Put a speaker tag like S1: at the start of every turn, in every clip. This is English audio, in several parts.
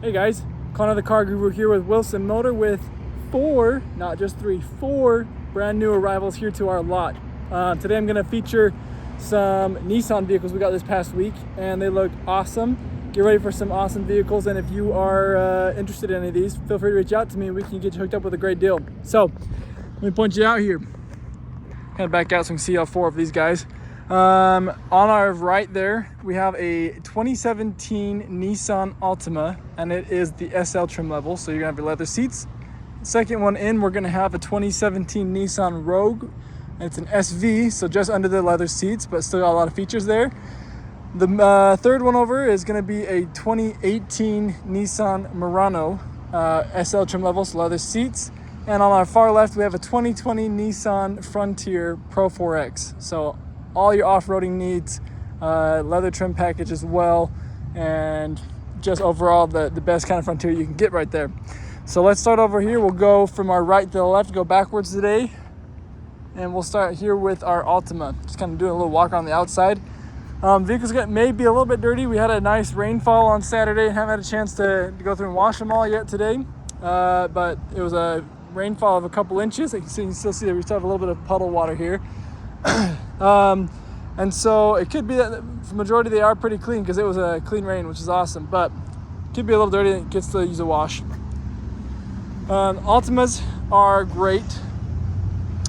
S1: Hey guys, Connor the Car Guru here with Wilson Motor with four, not just three, four brand new arrivals here to our lot. Today I'm going to feature some Nissan vehicles we got this past week, and they look awesome. Get ready for some awesome vehicles, and if you are interested in any of these, feel free to reach out to me and we can get you hooked up with a great deal. So let me point you out here. Kind of back out so we can see all four of these guys. On our right there, we have a 2017 Nissan Altima, and it is the SL trim level, so you're gonna have your leather seats. Second one in, we're gonna have a 2017 Nissan Rogue, and it's an SV, so just under the leather seats, but still got a lot of features there. The third one over is gonna be a 2018 Nissan Murano, SL trim level, so leather seats. And on our far left, we have a 2020 Nissan Frontier Pro 4X. So all your off-roading needs, leather trim package as well, and just overall the best kind of Frontier you can get right there. So let's start over here. We'll go from our right to the left, go backwards today, and we'll start here with our Altima. Just kind of doing a little walk around the outside. Vehicles may be a little bit dirty. We had a nice rainfall on Saturday and haven't had a chance to go through and wash them all yet today, but it was a rainfall of a couple inches. You can still see that we still have a little bit of puddle water here. And so it could be that the majority they are pretty clean because it was a clean rain, which is awesome, but it could be a little dirty and it gets to use a wash. Altimas are great.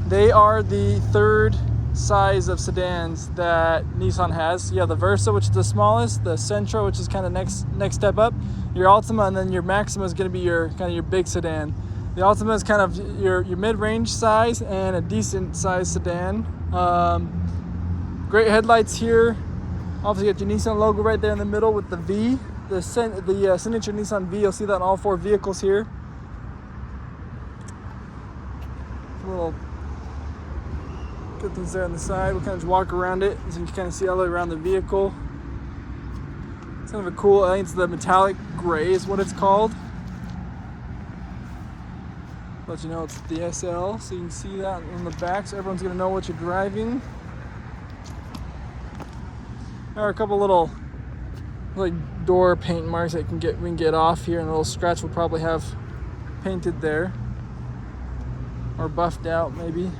S1: They are the third size of sedans that Nissan has. You have the Versa, which is the smallest, the Sentra, which is kind of next step up, your Altima, and then your Maxima is going to be your kind of your big sedan. The Altima is kind of your mid-range size and a decent size sedan. Great headlights here. Obviously, you got your Nissan logo right there in the middle with the V, the signature Nissan V. You'll see that in all four vehicles here. Little good things there on the side. We'll kind of just walk around it so you can kind of see all the way around the vehicle. It's kind of a cool, I think it's the metallic gray is what it's called. Let you know it's the SL, so you can see that on the back, so everyone's gonna know what you're driving. There are a couple little like door paint marks that we can get off here, and a little scratch we'll probably have painted there or buffed out maybe.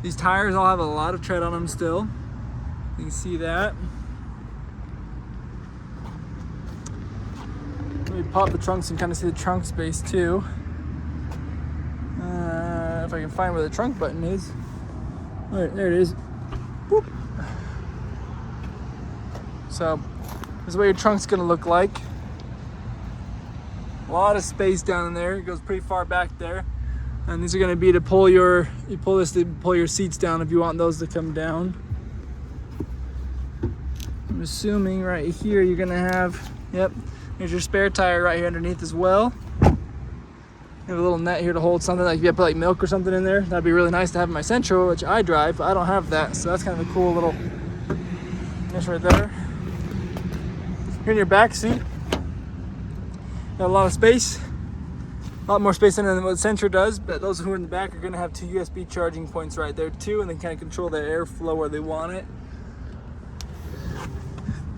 S1: These tires all have a lot of tread on them still. You can see that. Let me pop the trunk so you can kind of see the trunk space too. If I can find where the trunk button is. All right, there it is. Boop. So this is what your trunk's gonna look like. A lot of space down in there. It goes pretty far back there. And these are gonna be to pull your seats down if you want those to come down. I'm assuming right here you're gonna have, yep, here's your spare tire right here underneath as well. You have a little net here to hold something, like if you put like milk or something in there. That'd be really nice to have in my Sentra, which I drive, but I don't have that. So that's kind of a cool little niche right there. Here in your back seat, got a lot of space. A lot more space in it than what Sentra does, but those who are in the back are gonna have two USB charging points right there too, and they kind of control their airflow where they want it.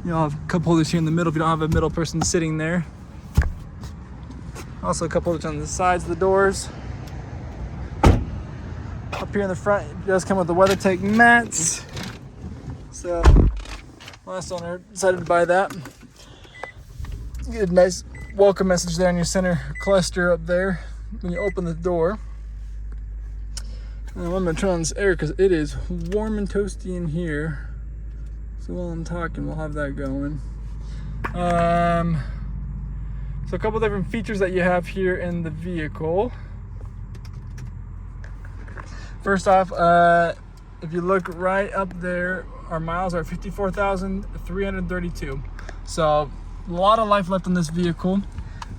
S1: You'll have a cup holders here in the middle if you don't have a middle person sitting there. Also a cup holders on the sides of the doors. Up here in the front, it does come with the WeatherTech mats. So, last owner decided to buy that. Get a nice welcome message there in your center cluster up there when you open the door. I'm gonna turn on this air because it is warm and toasty in here. So while I'm talking, we'll have that going. So a couple different features that you have here in the vehicle. First off, if you look right up there, our miles are 54,332. So a lot of life left on this vehicle.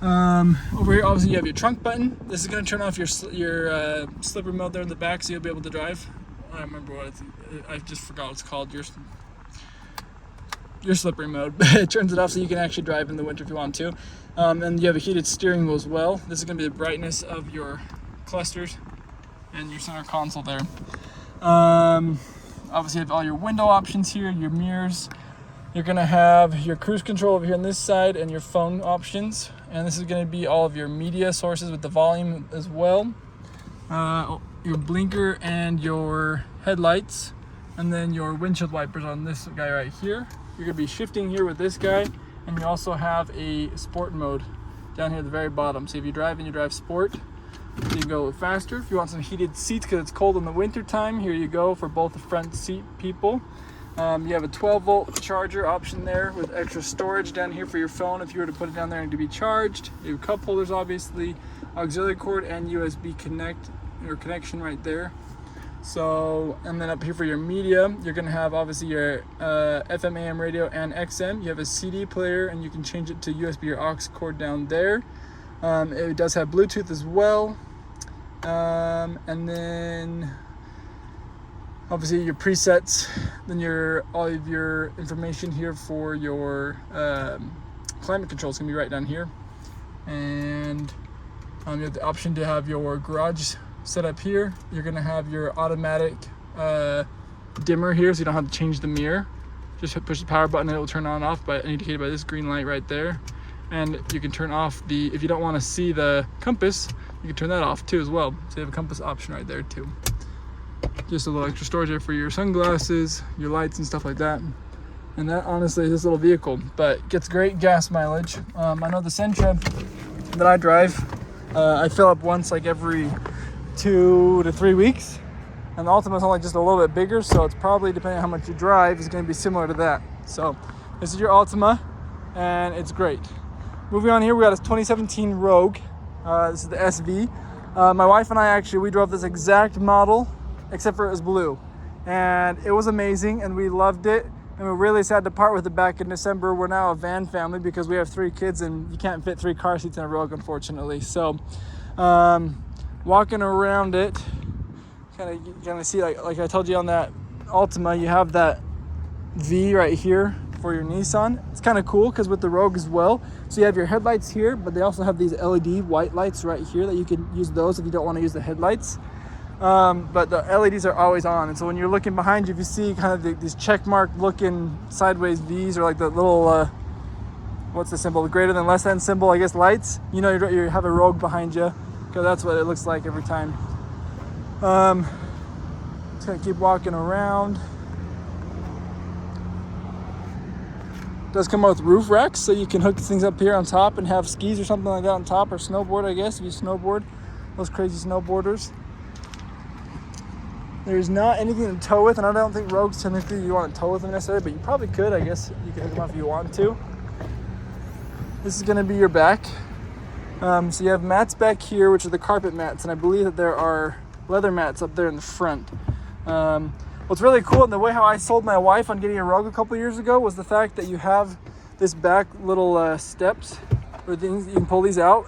S1: Over here, obviously, you have your trunk button. This is going to turn off your slippery mode there in the back, so you'll be able to drive. I don't remember what I just forgot what it's called. Your slippery mode, but it turns it off so you can actually drive in the winter if you want to. And you have a heated steering wheel as well. This is going to be the brightness of your clusters and your center console there. Obviously, you have all your window options here, your mirrors. You're gonna have your cruise control over here on this side and your phone options. And this is gonna be all of your media sources with the volume as well. Your blinker and your headlights, and then your windshield wipers on this guy right here. You're gonna be shifting here with this guy, and you also have a sport mode down here at the very bottom. So if you drive and you drive sport, you can go faster. If you want some heated seats because it's cold in the winter time, here you go for both the front seat people. You have a 12-volt charger option there with extra storage down here for your phone if you were to put it down there and to be charged. You have cup holders, obviously, auxiliary cord and USB connection right there. So, and then up here for your media, you're gonna have obviously your FM, AM radio, and XM. You have a CD player, and you can change it to USB or aux cord down there. It does have Bluetooth as well, and then obviously your presets, then all of your information here for your climate control is gonna be right down here. And you have the option to have your garage set up here. You're gonna have your automatic dimmer here, so you don't have to change the mirror. Just push the power button and it will turn on and off, indicated by this green light right there. And you can turn off if you don't want to see the compass, you can turn that off too as well. So you have a compass option right there too. Just a little extra storage there for your sunglasses, your lights and stuff like that. And that honestly is this little vehicle, but gets great gas mileage. I know the Sentra that I drive, I fill up once like every 2 to 3 weeks, and the Altima is only just a little bit bigger, so it's probably, depending on how much you drive, is going to be similar to that. So this is your Altima, and it's great. Moving on here, we got a 2017 Rogue. This is the SV. My wife and I we drove this exact model, except for it was blue, and it was amazing, and we loved it. And we're really sad to part with it back in December. We're now a van family because we have 3 kids, and you can't fit 3 car seats in a Rogue, unfortunately. So walking around it, kind of see, like I told you on that Altima, you have that V right here for your Nissan. It's kind of cool because with the Rogue as well. So you have your headlights here, but they also have these LED white lights right here that you can use those if you don't want to use the headlights. But the LEDs are always on, and so when you're looking behind you, if you see kind of these check mark looking sideways V's, or like the little what's the symbol, the greater than less than symbol, I guess, lights, you know you have a Rogue behind you, because that's what it looks like every time. Just gonna keep walking around. It does come out with roof racks, so you can hook things up here on top and have skis or something like that on top, or snowboard, I guess, if you snowboard, those crazy snowboarders. There's not anything to tow with, and I don't think Rogues technically you want to tow with them necessarily, but you probably could, I guess. You can hook them up if you want to. This is going to be your back. So you have mats back here, which are the carpet mats, and I believe that there are leather mats up there in the front. What's really cool, and the way how I sold my wife on getting a Rogue a couple years ago, was the fact that you have this back little steps or things, you can pull these out,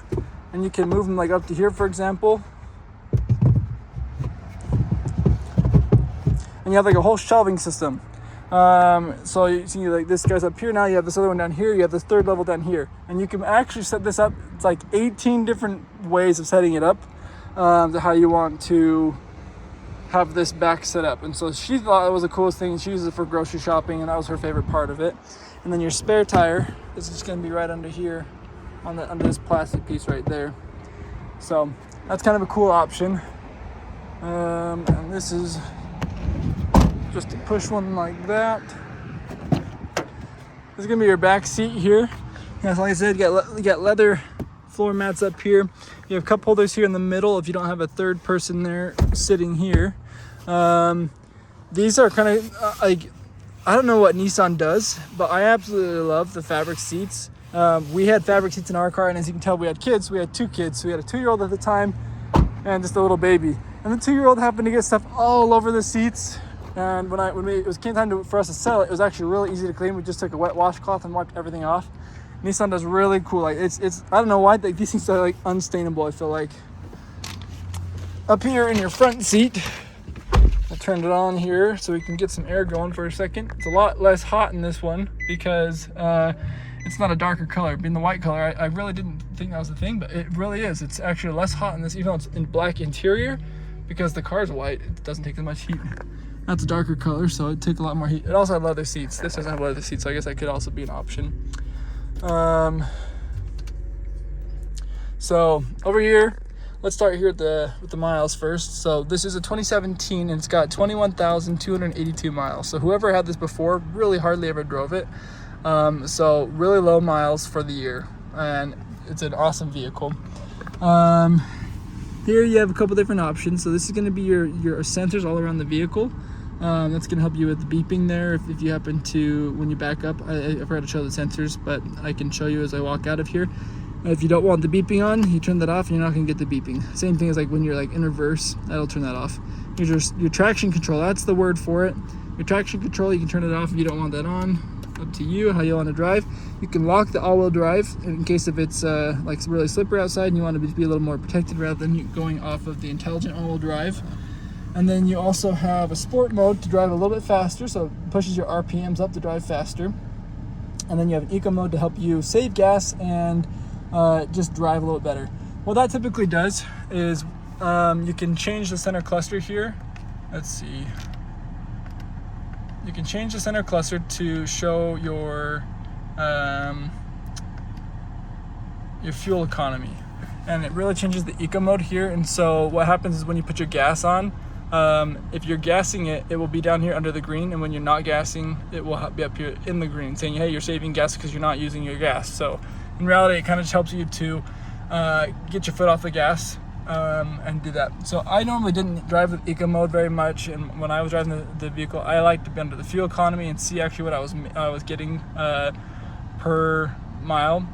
S1: and you can move them like up to here, for example. And you have like a whole shelving system. So you see, like, this guy's up here now, you have this other one down here, you have this third level down here. And you can actually set this up, it's like 18 different ways of setting it up, to how you want to have this back set up. And so she thought it was the coolest thing, and she uses it for grocery shopping, and that was her favorite part of it. And then your spare tire is just gonna be right under here, under this plastic piece right there. So that's kind of a cool option. And this is just to push one like that. This is gonna be your back seat here. Like I said, you got leather floor mats up here. You have cup holders here in the middle if you don't have a third person there sitting here. These are kind of like, I don't know what Nissan does, but I absolutely love the fabric seats. We had fabric seats in our car, and as you can tell, we had kids. We had 2 kids. So we had a 2-year-old at the time and just a little baby. And the 2-year-old happened to get stuff all over the seats. And when it came time for us to sell it, it was actually really easy to clean. We just took a wet washcloth and wiped everything off. Nissan does really cool. Like it's I don't know why these things are like unstainable, I feel like. Up here in your front seat, I turned it on here so we can get some air going for a second. It's a lot less hot in this one because it's not a darker color. Being the white color, I really didn't think that was a thing, but it really is. It's actually less hot in this, even though it's in black interior, because the car's white. It doesn't take that much heat. That's a darker color, so it'd take a lot more heat. It also had leather seats. This doesn't have leather seats, so I guess that could also be an option. So over here, let's start here with the miles first. So this is a 2017 and it's got 21,282 miles. So whoever had this before really hardly ever drove it. So really low miles for the year, and it's an awesome vehicle. Here you have a couple different options. So this is going to be your sensors all around the vehicle. That's going to help you with the beeping there if you happen to, when you back up. I forgot to show the sensors, but I can show you as I walk out of here. If you don't want the beeping on, you turn that off and you're not going to get the beeping. Same thing as like when you're like in reverse, that'll turn that off. Here's your traction control, that's the word for it. Your traction control, you can turn it off if you don't want that on. Up to you how you want to drive. You can lock the all-wheel drive in case if it's like really slippery outside and you want to be a little more protected rather than you going off of the intelligent all-wheel drive. And then you also have a sport mode to drive a little bit faster, so it pushes your RPMs up to drive faster. And then you have an eco mode to help you save gas and just drive a little better. What that typically does is you can change the center cluster here. Let's see. You can change the center cluster to show your fuel economy, and it really changes the eco mode here. And so what happens is when you put your gas on, if you're gassing it, it will be down here under the green, and when you're not gassing, it will be up here in the green, saying, hey, you're saving gas because you're not using your gas. So in reality, it kind of just helps you to get your foot off the gas and do that. So I normally didn't drive with eco mode very much, and when I was driving the vehicle, I like to be under the fuel economy and see actually what I was getting per mile.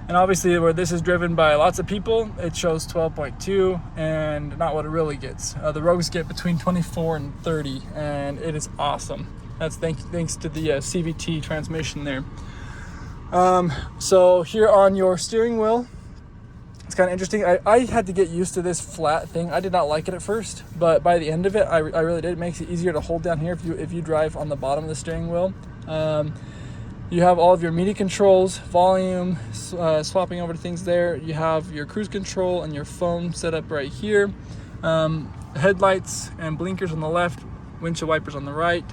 S1: And obviously where this is driven by lots of people, it shows 12.2 and not what it really gets. The Rogues get between 24 and 30, and it is awesome. That's thanks to the CVT transmission there. So here on your steering wheel, it's kind of interesting. I had to get used to this flat thing. I did not like it at first, but by the end of it, I really did. It makes it easier to hold down here if you drive on the bottom of the steering wheel. You have all of your media controls, volume, swapping over to things there. You have your cruise control and your phone set up right here. Headlights and blinkers on the left, windshield wipers on the right.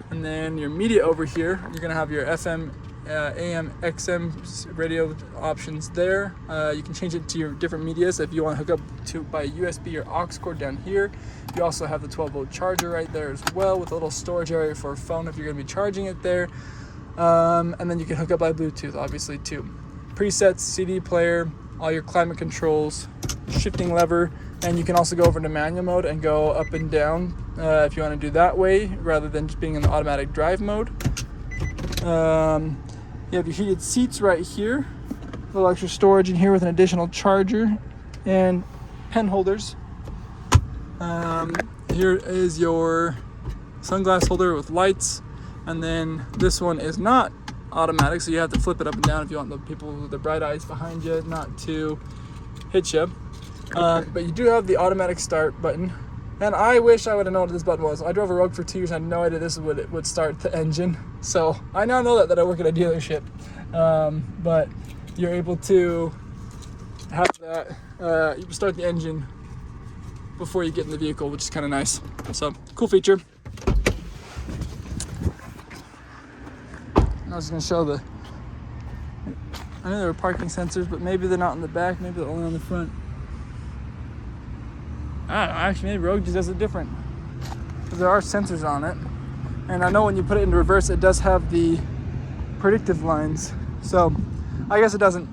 S1: And then your media over here, you're gonna have your FM, AM, XM radio options there. You can change it to your different medias if you want to hook up to by USB or aux cord down here. You also have the 12-volt charger right there as well, with a little storage area for a phone if you're going to be charging it there. And then you can hook up by Bluetooth, obviously, too. Presets, CD player, all your climate controls, shifting lever, and you can also go over to manual mode and go up and down if you want to do that way, rather than just being in the automatic drive mode. You have your heated seats right here, a little extra storage in here with an additional charger and pen holders. Here is your sunglass holder with lights, and then this one is not automatic, so you have to flip it up and down if you want the people with the bright eyes behind you not to hit you. But you do have the automatic start button, and I wish I would have known what this button was. I drove a Rogue for 2 years and I had no idea this would start the engine. So I now know that I work at a dealership. But you're able to have that, you start the engine before you get in the vehicle, which is kind of nice. So cool feature. I was going to show I know there were parking sensors, but maybe they're not in the back, maybe they're only on the front. I don't know, actually maybe Rogue just does it different, because there are sensors on it, and I know when you put it into reverse it does have the predictive lines, so I guess it doesn't.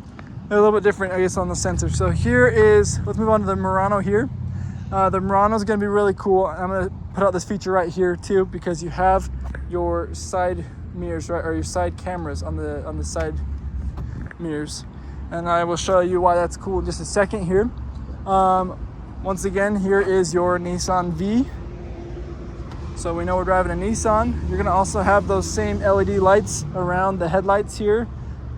S1: They're a little bit different, I guess, on the sensors. So here is, let's move on to the Murano here. The Murano is going to be really cool. I'm going to put out this feature right here too, because you have your side mirrors, right, or your side cameras on the side mirrors, and I will show you why that's cool in just a second here. Once again, here is your Nissan V. So we know we're driving a Nissan. You're going to also have those same LED lights around the headlights here,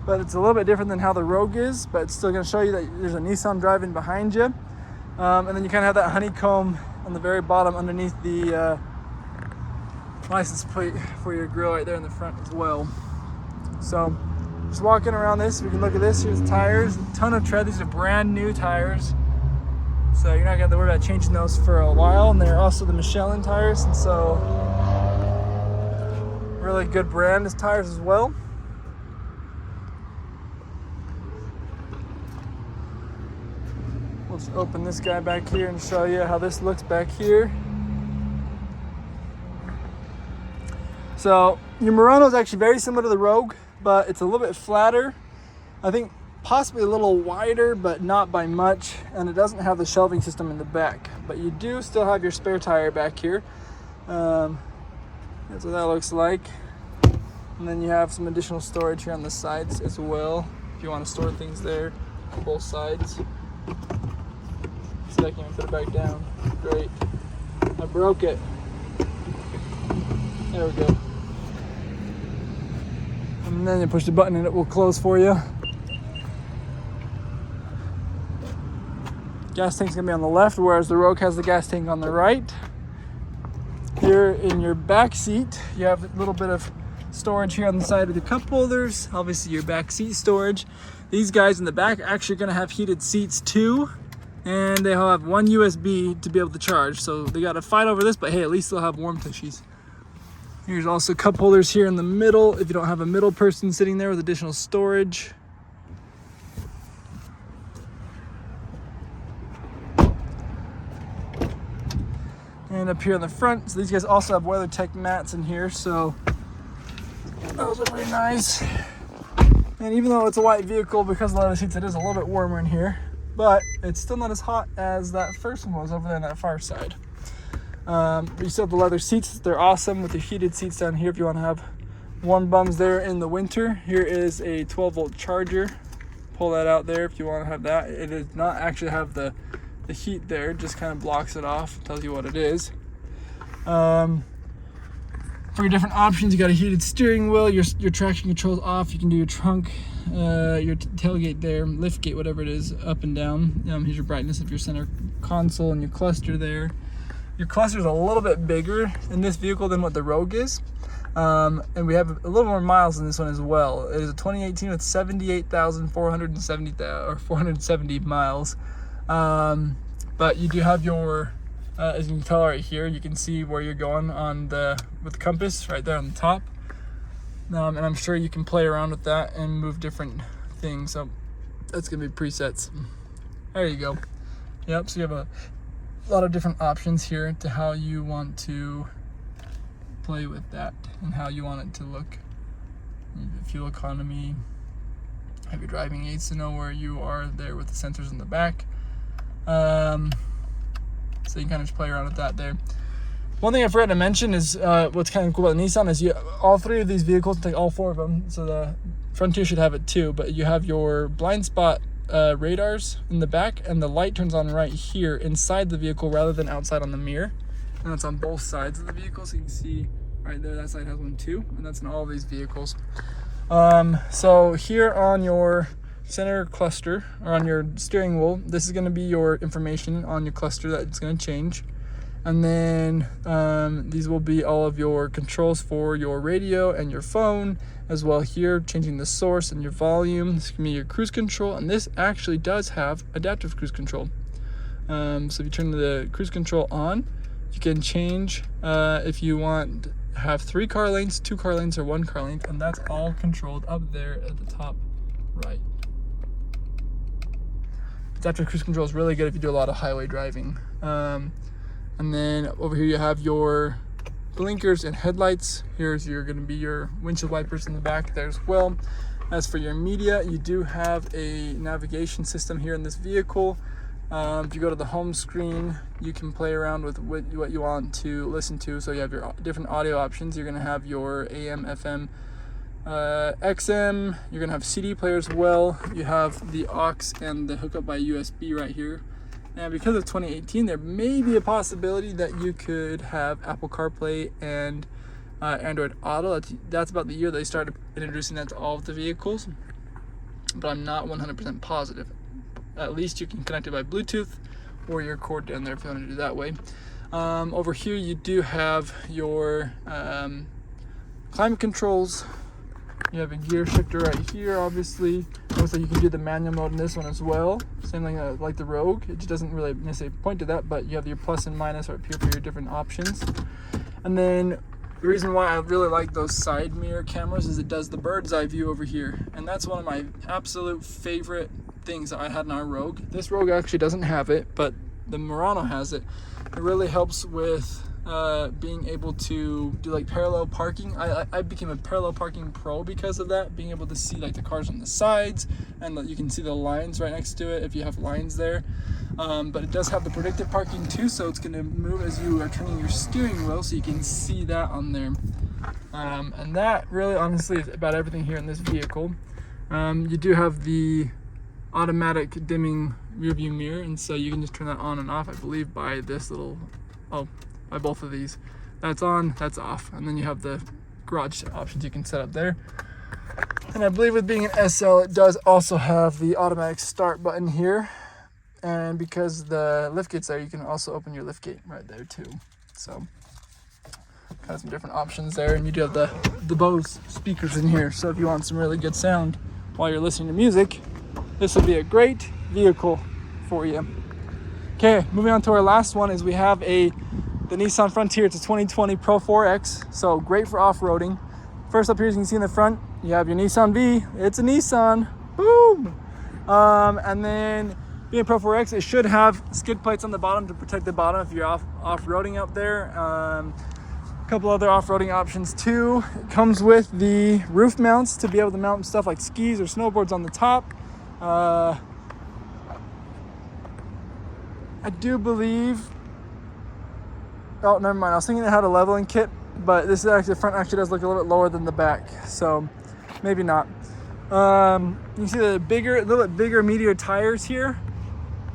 S1: but it's a little bit different than how the Rogue is, but it's still going to show you that there's a Nissan driving behind you. And then you kind of have that honeycomb on the very bottom underneath the license plate for your grill right there in the front as well. So just walking around this, we can look at this. Here's the tires, a ton of tread. These are brand new tires, so you're not gonna have to worry about changing those for a while. And they're also the Michelin tires, and so Really good brand, his tires as well. Let's open this guy back here and show you how this looks back here. So your Murano is actually very similar to the Rogue, but it's a little bit flatter. I think possibly a little wider, but not by much. And it doesn't have the shelving system in the back, but you do still have your spare tire back here. That's what that looks like. And then you have some additional storage here on the sides as well, if you want to store things there on both sides. See if I can even put it back down. Great. I broke it. There we go. And then you push the button and it will close for you. Gas tank's gonna be on the left, whereas the Rogue has the gas tank on the right. Here in your back seat, you have a little bit of storage here on the side of the cup holders. Obviously your back seat storage. These guys in the back actually gonna have heated seats too, and they'll have one USB to be able to charge. So they gotta fight over this, but hey, at least they'll have warm tushies. Here's also cup holders here in the middle if you don't have a middle person sitting there with additional storage. And up here in the front, so these guys also have WeatherTech mats in here, so those are pretty nice. And even though it's a white vehicle, because of the leather seats, it is a little bit warmer in here, but it's still not as hot as that first one was over there on that far side. But you still have the leather seats. They're awesome with the heated seats down here if you want to have warm bums there in the winter. Here is a 12-volt charger. Pull that out there if you want to have that. It does not actually have the heat there, just kind of blocks it off, tells you what it is. For your different options, you got a heated steering wheel, your traction controls off. You can do your trunk, your tailgate there, lift gate, whatever it is, up and down. Here's your brightness of your center console and your cluster there. Your cluster is a little bit bigger in this vehicle than what the Rogue is. And we have a little more miles in this one as well. It is a 2018 with 470 miles. But you do have your, as you can tell right here, you can see where you're going on with the compass right there on the top. And I'm sure you can play around with that and move different things. So that's gonna be presets. There you go. Yep, so you have a lot of different options here to how you want to play with that and how you want it to look. Fuel economy, have your driving aids to know where you are there with the sensors in the back. So you can kind of just play around with that there. One thing I forgot to mention is what's kind of cool about Nissan is all three of these vehicles, like all four of them, so the Frontier should have it too, but you have your blind spot radars in the back, and the light turns on right here inside the vehicle rather than outside on the mirror, and that's on both sides of the vehicle, so you can see right there that side has one too, and that's in all of these vehicles. So here on your center cluster, or on your steering wheel, this is going to be your information on your cluster that's going to change, and then these will be all of your controls for your radio and your phone as well. Here, changing the source and your volume. This can be your cruise control, and this actually does have adaptive cruise control. So if you turn the cruise control on, you can change if you want to have 3 car lanes, 2 car lanes, or 1 car lane, and that's all controlled up there at the top right. Adaptive cruise control is really good if you do a lot of highway driving. And then over here you have your blinkers and headlights. Here's going to be your windshield wipers in the back there as well. As for your media, you do have a navigation system here in this vehicle. If you go to the home screen, you can play around with what you want to listen to. So you have your different audio options. You're going to have your AM, FM, XM. You're going to have CD player as well. You have the aux and the hookup by USB right here. And because of 2018, there may be a possibility that you could have Apple CarPlay and Android Auto. That's about the year they started introducing that to all of the vehicles, but I'm not 100% positive. At least you can connect it by Bluetooth or your cord down there if you want to do it that way. Over here you do have your climate controls. You have a gear shifter right here, obviously. Looks like you can do the manual mode in this one as well. Same thing like the Rogue. It just doesn't really necessarily point to that, but you have your plus and minus right here for your different options. And then The reason why I really like those side mirror cameras is it does the bird's eye view over here. And that's one of my absolute favorite things that I had in our Rogue. This Rogue actually doesn't have it, but the Murano has it. It really helps with being able to do like parallel parking. I became a parallel parking pro because of that, being able to see like the cars on the sides, and you can see the lines right next to it if you have lines there. But it does have the predictive parking too, so it's going to move as you are turning your steering wheel, so you can see that on there. And that really honestly is about everything here in this vehicle. You do have the automatic dimming rear view mirror, and so you can just turn that on and off, I believe, by this little, by both of these. That's on, that's off, and then you have the garage options you can set up there. And I believe with being an SL, it does also have the automatic start button here, and because the liftgate's there, you can also open your liftgate right there too. So kind of some different options there, and you do have the Bose speakers in here, so if you want some really good sound while you're listening to music, this will be a great vehicle for you. Okay, moving on to our last one is we have the Nissan Frontier. It's a 2020 Pro 4X, so great for off-roading. First up here, as you can see in the front, you have your Nissan V. It's a Nissan. Boom! And then being Pro 4X, it should have skid plates on the bottom to protect the bottom if you're off-roading out there. A couple other off-roading options too. It comes with the roof mounts to be able to mount stuff like skis or snowboards on the top. I do believe, oh, never mind. I was thinking it had a leveling kit, but this is actually, the front actually does look a little bit lower than the back, so maybe not. You can see the a little bit bigger, meatier tires here,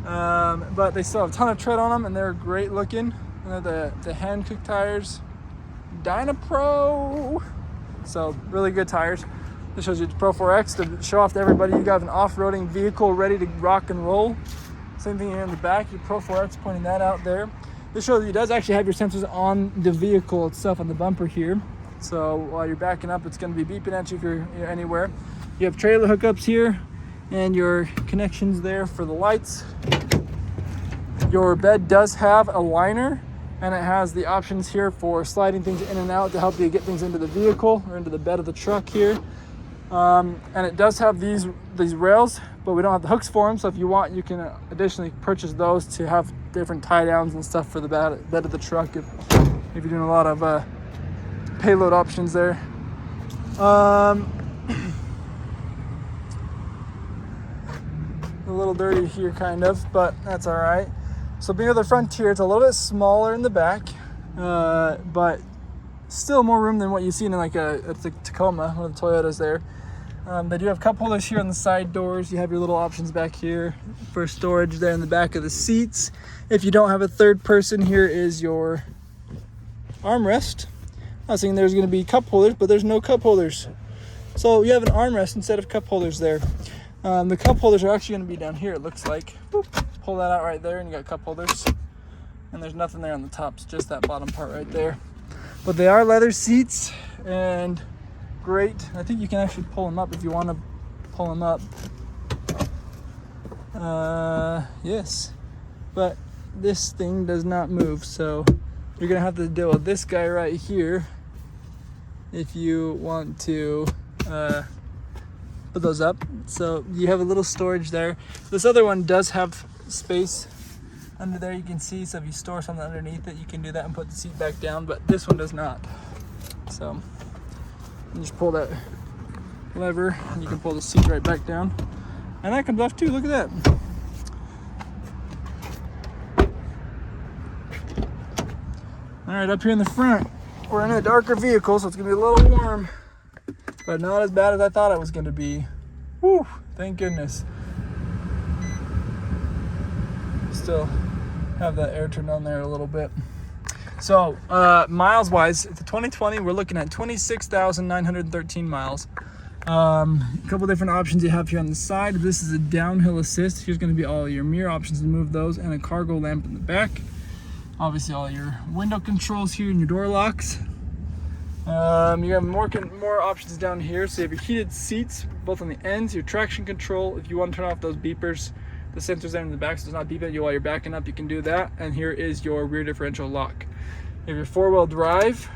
S1: but they still have a ton of tread on them, and they're great looking. And they're the hand-cooked tires, Dynapro. So really good tires. This shows you the Pro 4X to show off to everybody you got an off-roading vehicle ready to rock and roll. Same thing here in the back, your Pro 4X, pointing that out there. This shows you it does actually have your sensors on the vehicle itself, on the bumper here. So while you're backing up, it's going to be beeping at you if you're anywhere. You have trailer hookups here and your connections there for the lights. Your bed does have a liner, and it has the options here for sliding things in and out to help you get things into the vehicle or into the bed of the truck here. And it does have these rails, but we don't have the hooks for them, so if you want, you can additionally purchase those to have different tie downs and stuff for the bed of the truck if you're doing a lot of payload options there. A little dirty here kind of, but that's all right. So being with the Frontier, it's a little bit smaller in the back, but still more room than what you see in like a Tacoma, one of the Toyotas there. They do have cup holders here on the side doors. You have your little options back here for storage there in the back of the seats. If you don't have a third person, here is your armrest. I was thinking there's going to be cup holders, but there's no cup holders. So you have an armrest instead of cup holders there. The cup holders are actually going to be down here, it looks like. Boop. Pull that out right there, and you got cup holders. And there's nothing there on the top, it's just that bottom part right there. But they are leather seats, and great. I think you can actually pull them up if you want to pull them up. Yes. But this thing does not move, so you're going to have to deal with this guy right here if you want to put those up. So you have a little storage there. This other one does have space under there, you can see, so if you store something underneath it, you can do that and put the seat back down, but this one does not. So you just pull that lever and you can pull the seat right back down, and that comes off too. Look at that. All right, up here in the front, we're in a darker vehicle, so it's gonna be a little warm, but not as bad as I thought it was gonna be. Whew, thank goodness. Still have that air turned on there a little bit. So miles wise, the 2020, we're looking at 26,913 miles. A couple different options you have here on the side. This is a downhill assist. Here's going to be all your mirror options to move those, and a cargo lamp in the back. Obviously all your window controls here and your door locks. You have more options down here. So you have your heated seats both on the ends, your traction control. If you want to turn off those beepers, the sensors there in the back, so it's not beeping at you while you're backing up, you can do that. And here is your rear differential lock. You have your four-wheel drive,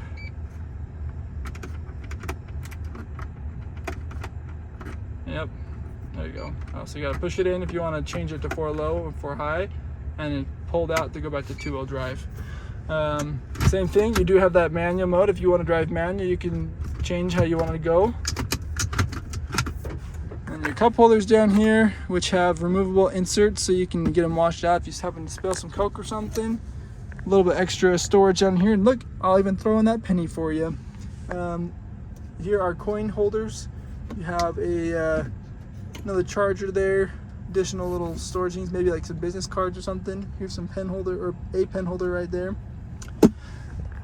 S1: go. So you got to push it in if you want to change it to 4 low or 4 high, and then pulled out to go back to 2-wheel drive. Same thing, you do have that manual mode. If you want to drive manual, you can change how you want to go. And your cup holders down here, which have removable inserts so you can get them washed out if you just happen to spill some Coke or something. A little bit extra storage down here, and look, I'll even throw in that penny for you. Here are coin holders. You have a another charger there, additional little storage needs, maybe like some business cards or something. Here's some pen holder, or a pen holder right there.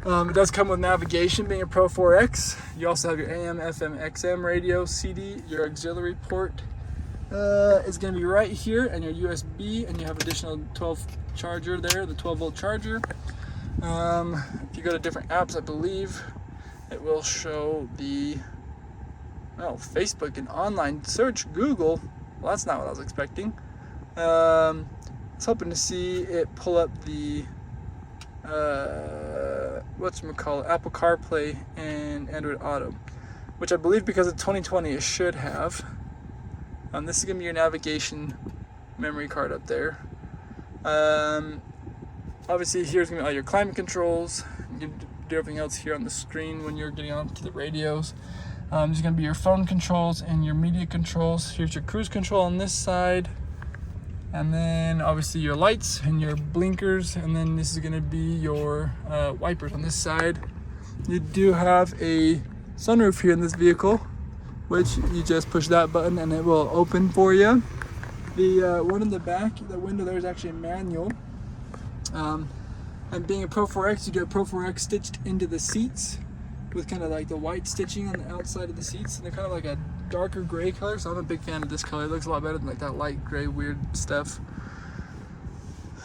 S1: It does come with navigation, being a Pro 4X. You also have your AM, FM, XM radio, CD. Your auxiliary port is going to be right here, and your USB, and you have additional 12 charger there, the 12-volt charger. If you go to different apps, I believe it will show the Facebook and online search. Google. Well, that's not what I was expecting. I was hoping to see it pull up the Apple CarPlay and Android Auto, which I believe because of 2020 it should have. This is gonna be your navigation memory card up there. Obviously here's gonna be all your climate controls. You can do everything else here on the screen when you're getting onto the radios. There's gonna be your phone controls and your media controls. Here's your cruise control on this side. And then obviously your lights and your blinkers, and then this is going to be your wipers on this side. You do have a sunroof here in this vehicle, which you just push that button and it will open for you. The one in the back, the window there is actually a manual. And being a Pro 4X, you get Pro 4X stitched into the seats with kind of like the white stitching on the outside of the seats, and they're kind of like a darker gray color, so I'm a big fan of this color. It looks a lot better than like that light gray weird stuff.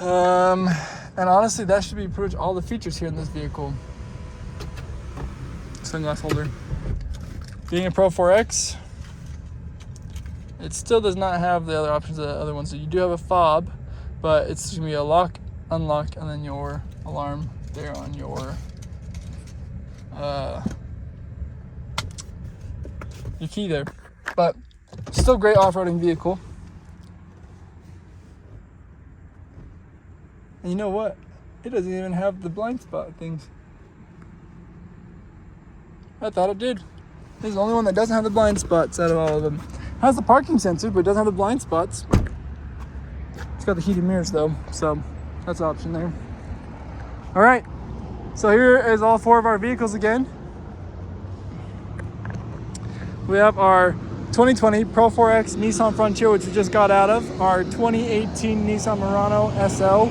S1: And honestly, that should be pretty much all the features here in this vehicle. Sunglass holder. Being a Pro 4X, it still does not have the other options of the other ones. So you do have a fob, but it's gonna be a lock, unlock, and then your alarm there on your key there. But still great off-roading vehicle. And you know what? It doesn't even have the blind spot things. I thought it did. This is the only one that doesn't have the blind spots out of all of them. It has the parking sensor, but it doesn't have the blind spots. It's got the heated mirrors though, so that's an option there. All right, so here is all 4 of our vehicles again. We have our 2020 Pro 4X Nissan Frontier, which we just got out of, our 2018 Nissan Murano SL,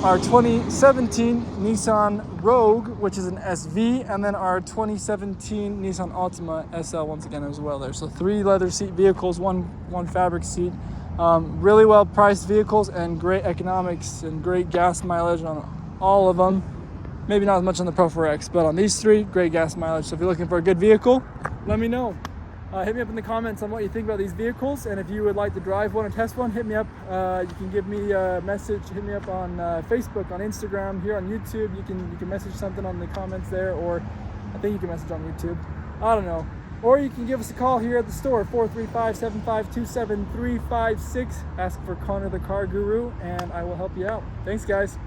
S1: our 2017 Nissan Rogue, which is an SV, and then our 2017 Nissan Altima SL once again as well there. So 3 leather seat vehicles, one fabric seat. Really well priced vehicles and great economics and great gas mileage on all of them. Maybe not as much on the Pro 4X, but on these 3, great gas mileage. So if you're looking for a good vehicle, let me know. Hit me up in the comments on what you think about these vehicles, and if you would like to drive one or test one, hit me up. You can give me a message, hit me up on Facebook, on Instagram, here on YouTube. You can message something on the comments there, or I think you can message on YouTube. I don't know. Or you can give us a call here at the store, 435-752-7356. Ask for Connor the Car Guru, and I will help you out. Thanks, guys.